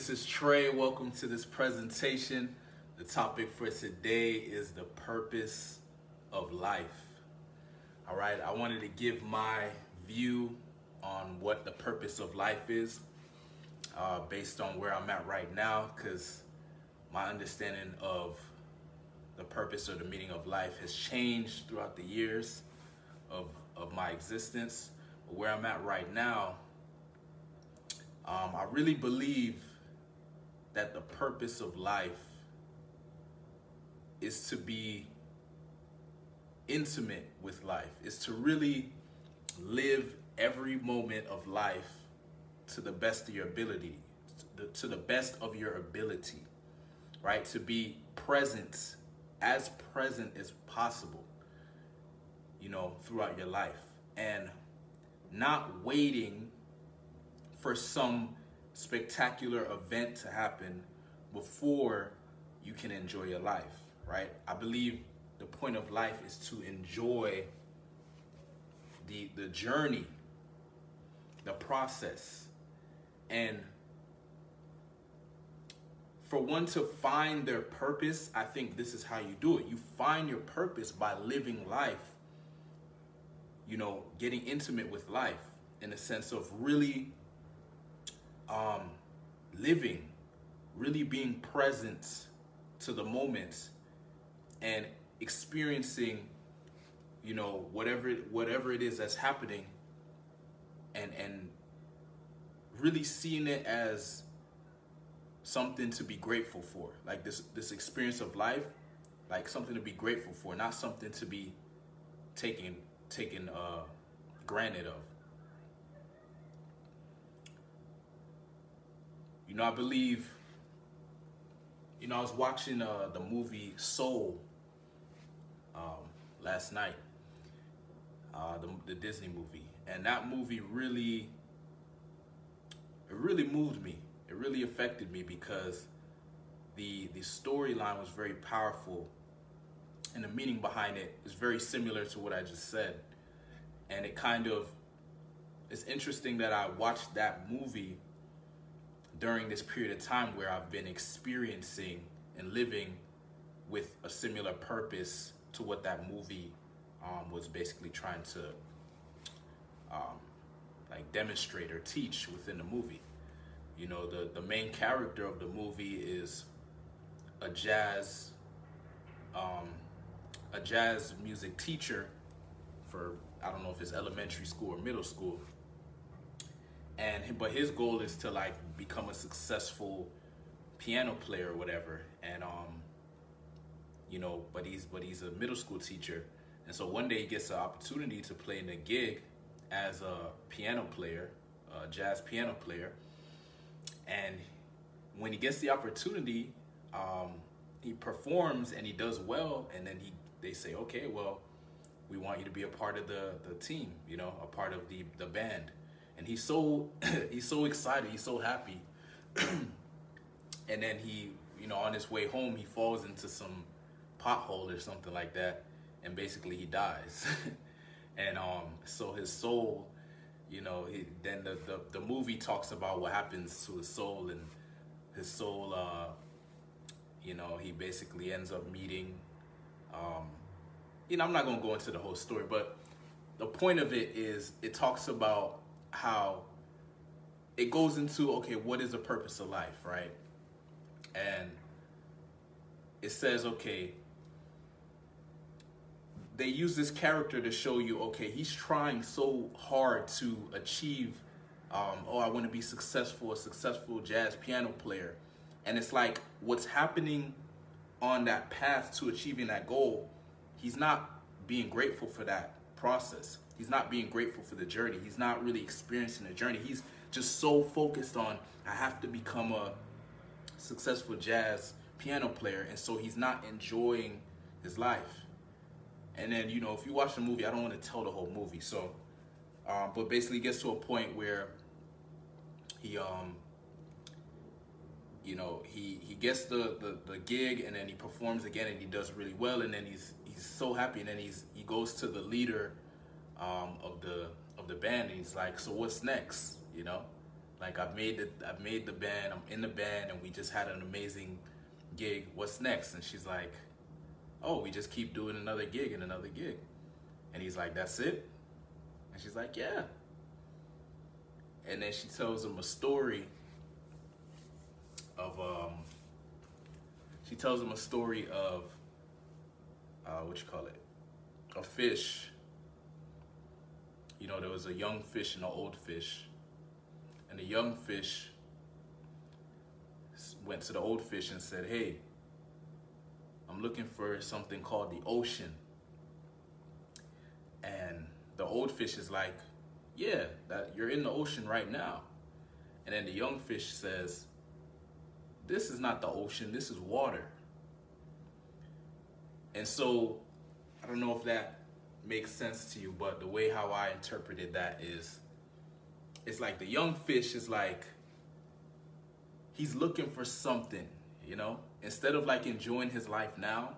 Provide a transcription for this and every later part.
this is Trey. Welcome to this presentation. The topic for today is the purpose of life. All right, I wanted to give my view on what the purpose of life is based on where I'm at right now, because my understanding of the purpose or the meaning of life has changed throughout the years of my existence. But where I'm at right now, I really believe that the purpose of life is to be intimate with life, is to really live every moment of life to the best of your ability, to the best of your ability, right? To be present as possible, throughout your life, and not waiting for some spectacular event to happen before you can enjoy your life, right? I believe the point of life is to enjoy the journey, the process. And for one to find their purpose, I think this is how you do it. You find your purpose by living life, getting intimate with life in the sense of really living, really being present to the moments and experiencing, whatever it is that's happening, and really seeing it as something to be grateful for, like this experience of life, like something to be grateful for, not something to be taken granted of. I believe, I was watching the movie Soul last night, the Disney movie, and that movie really moved me. It really affected me because the storyline was very powerful, and the meaning behind it is very similar to what I just said. And it's interesting that I watched that movie during this period of time where I've been experiencing and living with a similar purpose to what that movie was basically trying to demonstrate or teach within the movie. The main character of the movie is a jazz music teacher for, I don't know if it's elementary school or middle school. But his goal is to become a successful piano player or whatever. And but he's a middle school teacher. And so one day he gets an opportunity to play in a gig as a piano player, a jazz piano player. And when he gets the opportunity, he performs and he does well. And then they say, okay, well, we want you to be a part of the team, a part of the band. And he's so excited, he's so happy. And then he, on his way home, he falls into some pothole or something like that, and basically he dies. And so his soul, then the movie talks about what happens to his soul, and his soul, he basically ends up meeting, I'm not gonna go into the whole story, but the point of it is it talks about how it goes into, okay, what is the purpose of life, right? And it says, okay, they use this character to show you, okay, he's trying so hard to achieve, I want to be successful, a successful jazz piano player. And it's like what's happening on that path to achieving that goal, he's not being grateful for that process. He's not being grateful for the journey. He's not really experiencing the journey. He's just so focused on, I have to become a successful jazz piano player. And so he's not enjoying his life. And then, if you watch the movie, I don't want to tell the whole movie. So, but basically it gets to a point where he gets the gig, and then he performs again and he does really well. And then he's so happy. And then he goes to the leader of the band, and he's like, so what's next? Like I've made the band, I'm in the band, and we just had an amazing gig. What's next? And she's like, oh, we just keep doing another gig and another gig. And he's like, that's it? And she's like, yeah. And then she tells him a story of what you call it, a fish. You know, there was a young fish and an old fish, and the young fish went to the old fish and said, hey, I'm looking for something called the ocean. And the old fish is like, yeah, that you're in the ocean right now. And then the young fish says, this is not the ocean, this is water. And so, I don't know if that makes sense to you, but the way how I interpreted that is, it's like the young fish is like, he's looking for something, you know? Instead of like enjoying his life now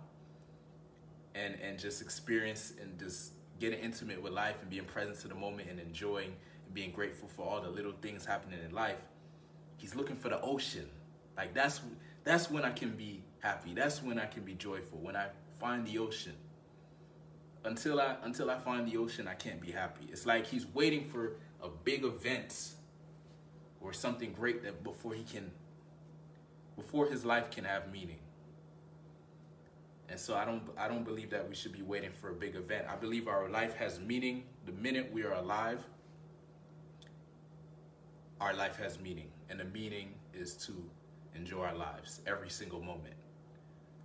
and just experience and just getting intimate with life and being present to the moment and enjoying and being grateful for all the little things happening in life, he's looking for the ocean. Like that's when I can be happy. That's when I can be joyful, when I find the ocean. Until I find the ocean, I can't be happy. It's like he's waiting for a big event or something great that before his life can have meaning. And so I don't believe that we should be waiting for a big event. I believe our life has meaning the minute we are alive. Our life has meaning, and the meaning is to enjoy our lives every single moment.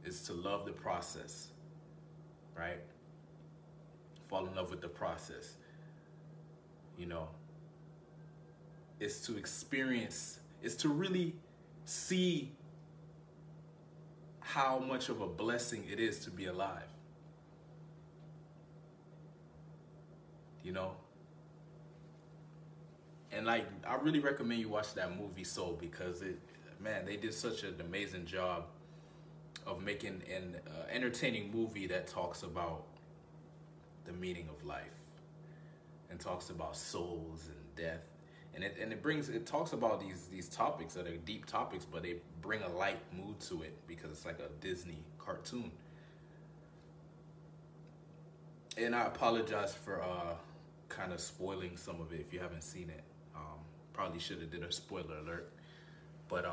It's to love the process, right? Fall in love with the process. You know, it's to experience, it's to really see how much of a blessing it is to be alive. You know? And like, I really recommend you watch that movie Soul, because they did such an amazing job of making an entertaining movie that talks about the meaning of life and talks about souls and death. And it talks about these topics that are deep topics, but they bring a light mood to it because it's like a Disney cartoon. And I apologize for kind of spoiling some of it if you haven't seen it. Probably should have did a spoiler alert. But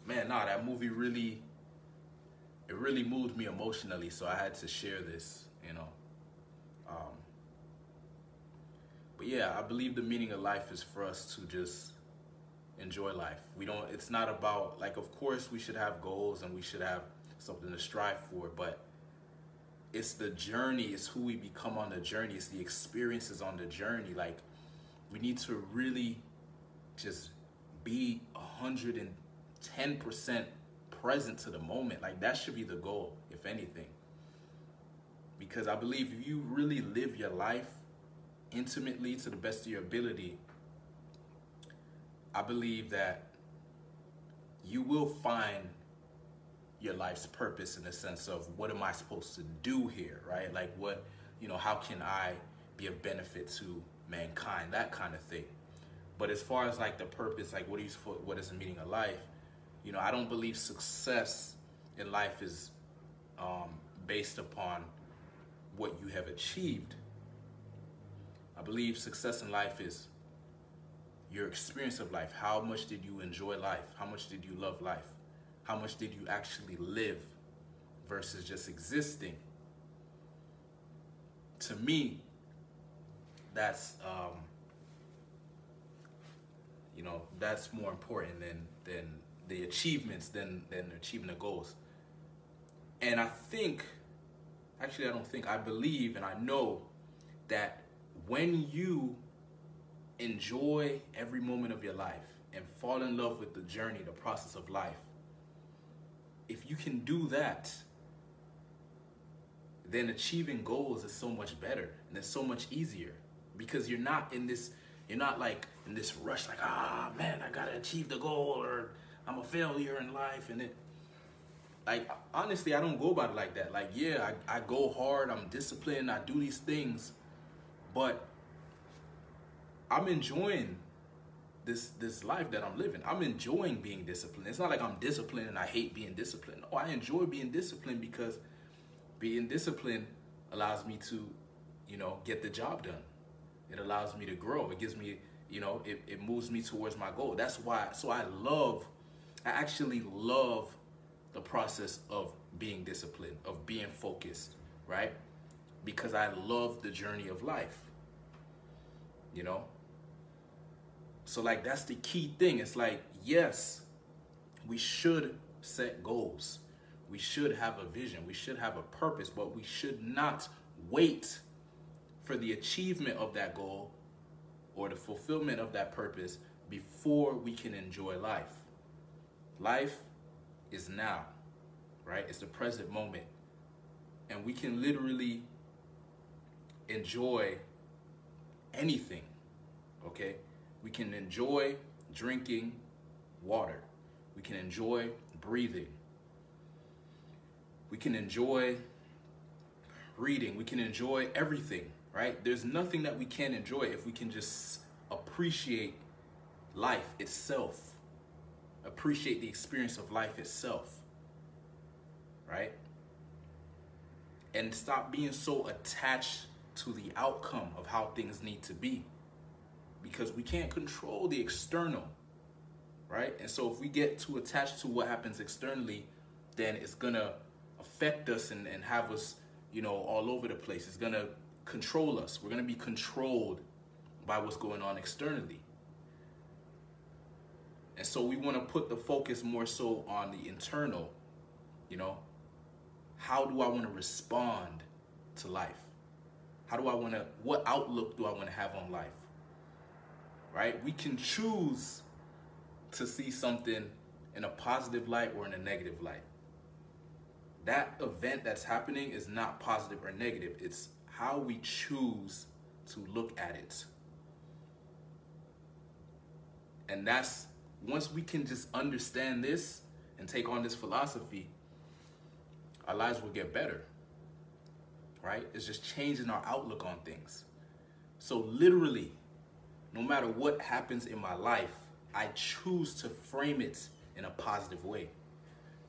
that movie really moved me emotionally, so I had to share this, you know. But yeah, I believe the meaning of life is for us to just enjoy life. It's not about, like, of course we should have goals and we should have something to strive for, but it's the journey, it's who we become on the journey, it's the experiences on the journey. Like, we need to really just be 110% present to the moment. Like, that should be the goal, if anything. Because I believe if you really live your life intimately to the best of your ability, I believe that you will find your life's purpose, in the sense of, what am I supposed to do here, right? Like, what, how can I be of benefit to mankind, that kind of thing. But as far as like the purpose, like what is the meaning of life, I don't believe success in life is based upon what you have achieved. I believe success in life is your experience of life. How much did you enjoy life? How much did you love life? How much did you actually live versus just existing? To me, that's that's more important than the achievements, than achieving the goals. And I believe and I know that when you enjoy every moment of your life and fall in love with the journey, the process of life, if you can do that, then achieving goals is so much better and it's so much easier, because you're not like in this rush, like, man, I gotta achieve the goal or I'm a failure in life. And honestly, I don't go about it like that. Like, yeah, I go hard, I'm disciplined, I do these things, but I'm enjoying this life that I'm living. I'm enjoying being disciplined. It's not like I'm disciplined and I hate being disciplined. No, I enjoy being disciplined because being disciplined allows me to, get the job done. It allows me to grow. It gives me, it moves me towards my goal. That's why. So I actually love the process of being disciplined, of being focused, right? Because I love the journey of life, So like, that's the key thing. It's like, yes, we should set goals. We should have a vision. We should have a purpose, but we should not wait for the achievement of that goal or the fulfillment of that purpose before we can enjoy life. Life is now, right? It's the present moment. And we can literally enjoy anything, okay? We can enjoy drinking water. We can enjoy breathing. We can enjoy reading. We can enjoy everything, right? There's nothing that we can't enjoy if we can just appreciate life itself, appreciate the experience of life itself, right? And stop being so attached to the outcome of how things need to be, because we can't control the external, right? And so if we get too attached to what happens externally, then it's gonna affect us and have us, all over the place. It's gonna control us. We're gonna be controlled by what's going on externally. And so we wanna put the focus more so on the internal, How do I wanna respond to life? What outlook do I wanna have on life? Right? We can choose to see something in a positive light or in a negative light. That event that's happening is not positive or negative. It's how we choose to look at it. And that's, once we can just understand this and take on this philosophy, our lives will get better, right? It's just changing our outlook on things. So literally, no matter what happens in my life, I choose to frame it in a positive way,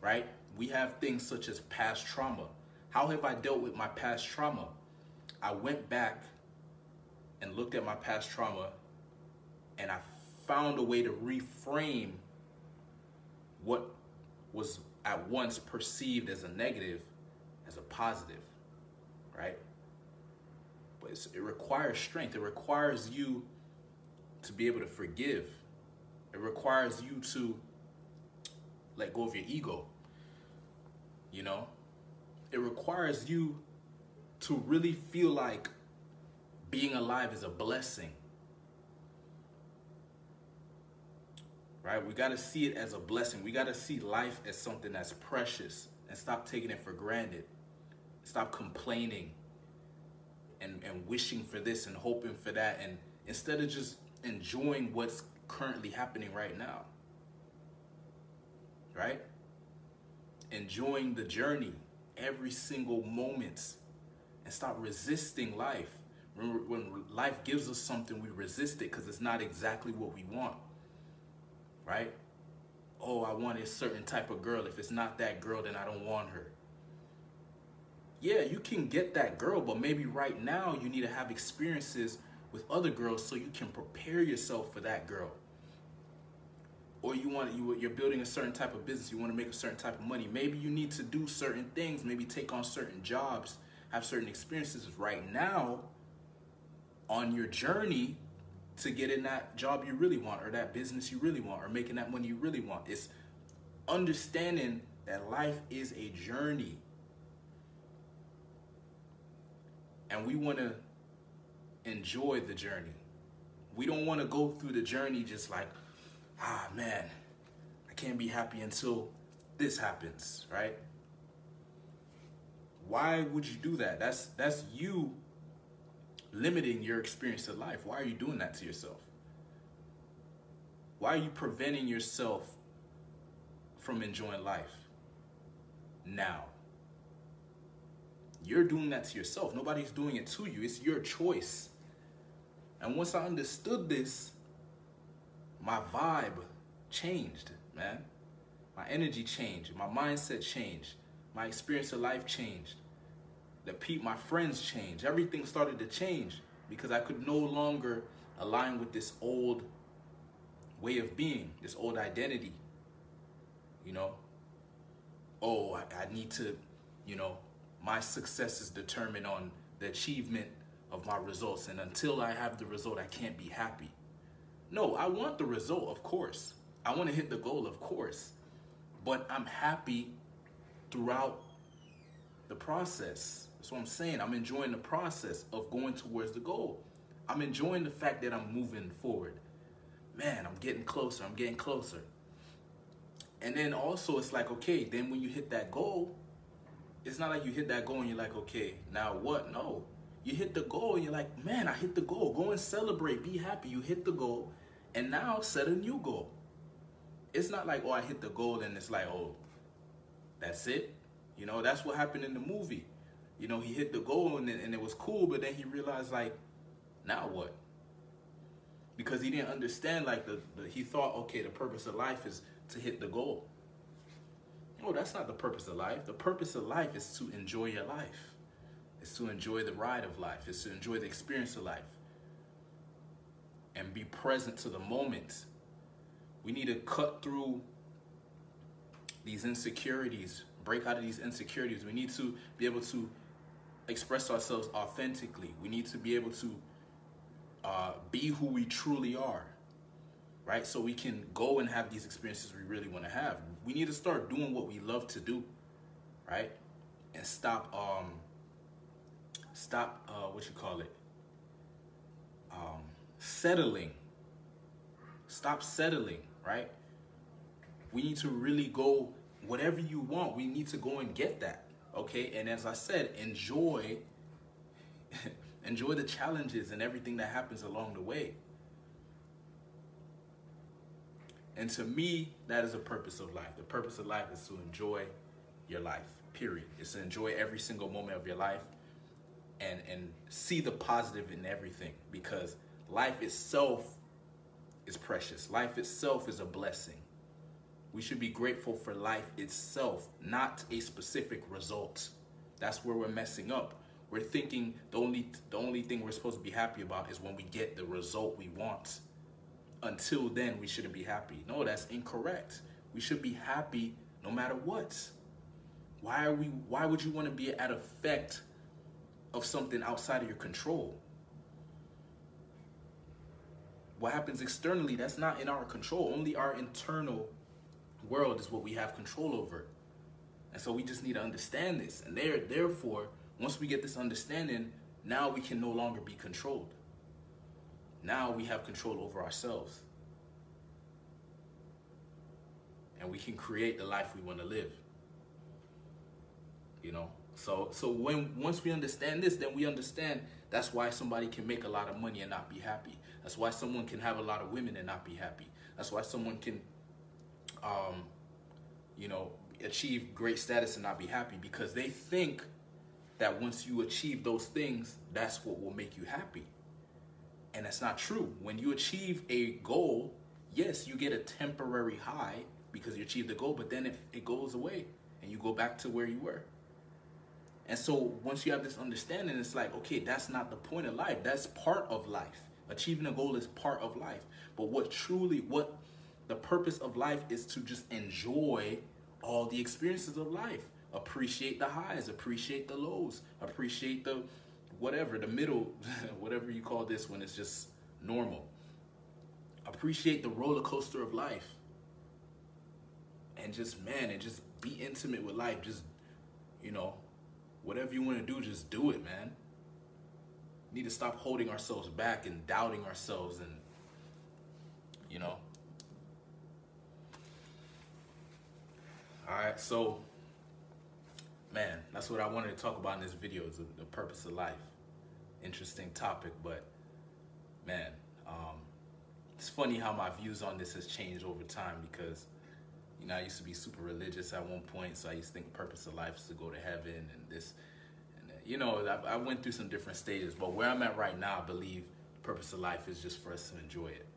right? We have things such as past trauma. How have I dealt with my past trauma? I went back and looked at my past trauma, and I found a way to reframe what was at once perceived as a negative as a positive, right? But it requires strength. It requires you to be able to forgive. It requires you to let go of your ego, It requires you to really feel like being alive is a blessing, right? We got to see it as a blessing. We got to see life as something that's precious and stop taking it for granted. Stop complaining and wishing for this and hoping for that, and instead of just enjoying what's currently happening right now, right? Enjoying the journey, every single moment, and stop resisting life. Remember, when life gives us something, we resist it because it's not exactly what we want, right? Oh, I want a certain type of girl. If it's not that girl, then I don't want her. Yeah, you can get that girl, but maybe right now you need to have experiences with other girls so you can prepare yourself for that girl. Or you're building a certain type of business, you want to make a certain type of money. Maybe you need to do certain things, maybe take on certain jobs, have certain experiences right now on your journey to get in that job you really want, or that business you really want, or making that money you really want. It's understanding that life is a journey. And we want to enjoy the journey. We don't want to go through the journey just like, man, I can't be happy until this happens, right? Why would you do that? That's you limiting your experience of life. Why are you doing that to yourself? Why are you preventing yourself from enjoying life now? You're doing that to yourself. Nobody's doing it to you. It's your choice. And once I understood this, my vibe changed, man. My energy changed, my mindset changed, my experience of life changed. My friends changed. Everything started to change because I could no longer align with this old way of being, this old identity. You know, oh, I need to, you know, my success is determined on the achievement of my results. And until I have the result, I can't be happy. No, I want the result, of course. I want to hit the goal, of course. But I'm happy throughout the process. That's what I'm saying. I'm enjoying the process of going towards the goal. I'm enjoying the fact that I'm moving forward. Man, I'm getting closer. I'm getting closer. And then also it's like, okay, then when you hit that goal, it's not like you hit that goal and you're like, okay, now what? No. You hit the goal and you're like, man, I hit the goal. Go and celebrate. Be happy. You hit the goal. And now set a new goal. It's not like, oh, I hit the goal and it's like, oh, that's it. You know, that's what happened in the movie. You know, he hit the goal and it was cool, but then he realized, like, now what? Because he didn't understand, like, he thought, okay, the purpose of life is to hit the goal. No, that's not the purpose of life. The purpose of life is to enjoy your life. It's to enjoy the ride of life. It's to enjoy the experience of life. And be present to the moment. We need to cut through these insecurities, break out of these insecurities. We need to be able to express ourselves authentically. We need to be able to be who we truly are, right? So we can go and have these experiences we really want to have. We need to start doing what we love to do, right? And stop settling. Stop settling, right? We need to really go, whatever you want, we need to go and get that, okay? And as I said, enjoy the challenges and everything that happens along the way. And to me, that is the purpose of life. The purpose of life is to enjoy your life, period. It's to enjoy every single moment of your life and see the positive in everything, because life itself is precious. Life itself is a blessing. We should be grateful for life itself, not a specific result. That's where we're messing up. We're thinking the only thing we're supposed to be happy about is when we get the result we want. Until then, we shouldn't be happy. No, that's incorrect. We should be happy no matter what. Why would you want to be at effect of something outside of your control? What happens externally, that's not in our control. Only our internal world is what we have control over. And so we just need to understand this. And therefore, once we get this understanding, now we can no longer be controlled. Now we have control over ourselves. And we can create the life we want to live. You know? So once we understand this, then we understand that's why somebody can make a lot of money and not be happy. That's why someone can have a lot of women and not be happy. That's why someone can achieve great status and not be happy, because they think that once you achieve those things, that's what will make you happy. And that's not true. When you achieve a goal, yes, you get a temporary high because you achieved the goal, but then it goes away and you go back to where you were. And so once you have this understanding, it's like, okay, that's not the point of life. That's part of life. Achieving a goal is part of life. But what the purpose of life is to just enjoy all the experiences of life. Appreciate the highs, appreciate the lows, appreciate the whatever, the middle, whatever you call this when it's just normal. Appreciate the roller coaster of life. And just be intimate with life. Just, whatever you want to do, just do it, man. We need to stop holding ourselves back and doubting ourselves and, All right, so, man, that's what I wanted to talk about in this video, is the purpose of life. Interesting topic, but, man, it's funny how my views on this has changed over time, because, I used to be super religious at one point, so I used to think the purpose of life is to go to heaven and this. And, I went through some different stages, but where I'm at right now, I believe the purpose of life is just for us to enjoy it.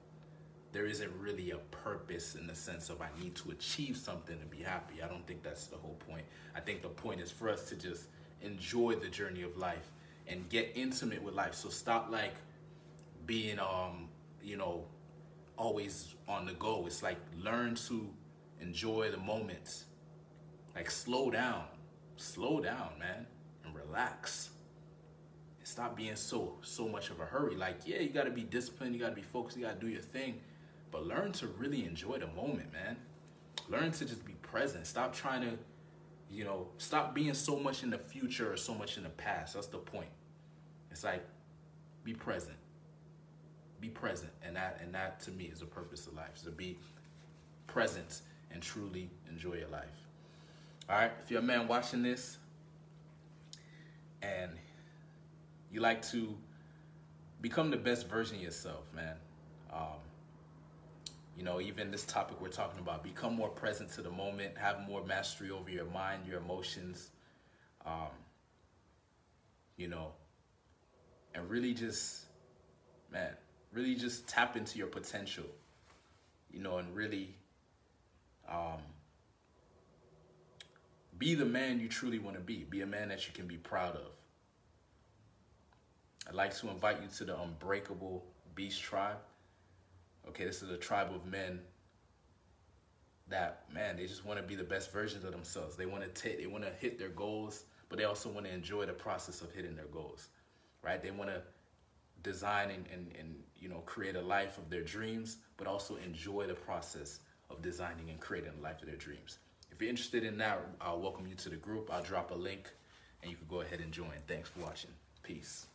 there isn't really a purpose in the sense of I need to achieve something to be happy. I don't think that's the whole point. I think the point is for us to just enjoy the journey of life and get intimate with life. So stop like being you know, always on the go. It's like learn to enjoy the moments. Like slow down, man, and relax. And stop being so much of a hurry. Like, yeah, you gotta be disciplined, you gotta be focused, you gotta do your thing, but learn to really enjoy the moment, man. Learn to just be present. Stop trying to, you know, stop being so much in the future or so much in the past. That's the point. It's like, be present. Be present, and that to me is the purpose of life. Is to be present and truly enjoy your life. All right, if you're a man watching this and you like to become the best version of yourself, man. You know, even this topic we're talking about, become more present to the moment, have more mastery over your mind, your emotions, you know, and really just, man, really just tap into your potential, you know, and really be the man you truly want to be. Be a man that you can be proud of. I'd like to invite you to the Unbreakable Beast Tribe. Okay, this is a tribe of men that, man, they just want to be the best versions of themselves. They want to hit their goals, but they also want to enjoy the process of hitting their goals, right? They want to design and you know, create a life of their dreams, but also enjoy the process of designing and creating a life of their dreams. If you're interested in that, I'll welcome you to the group. I'll drop a link and you can go ahead and join. Thanks for watching. Peace.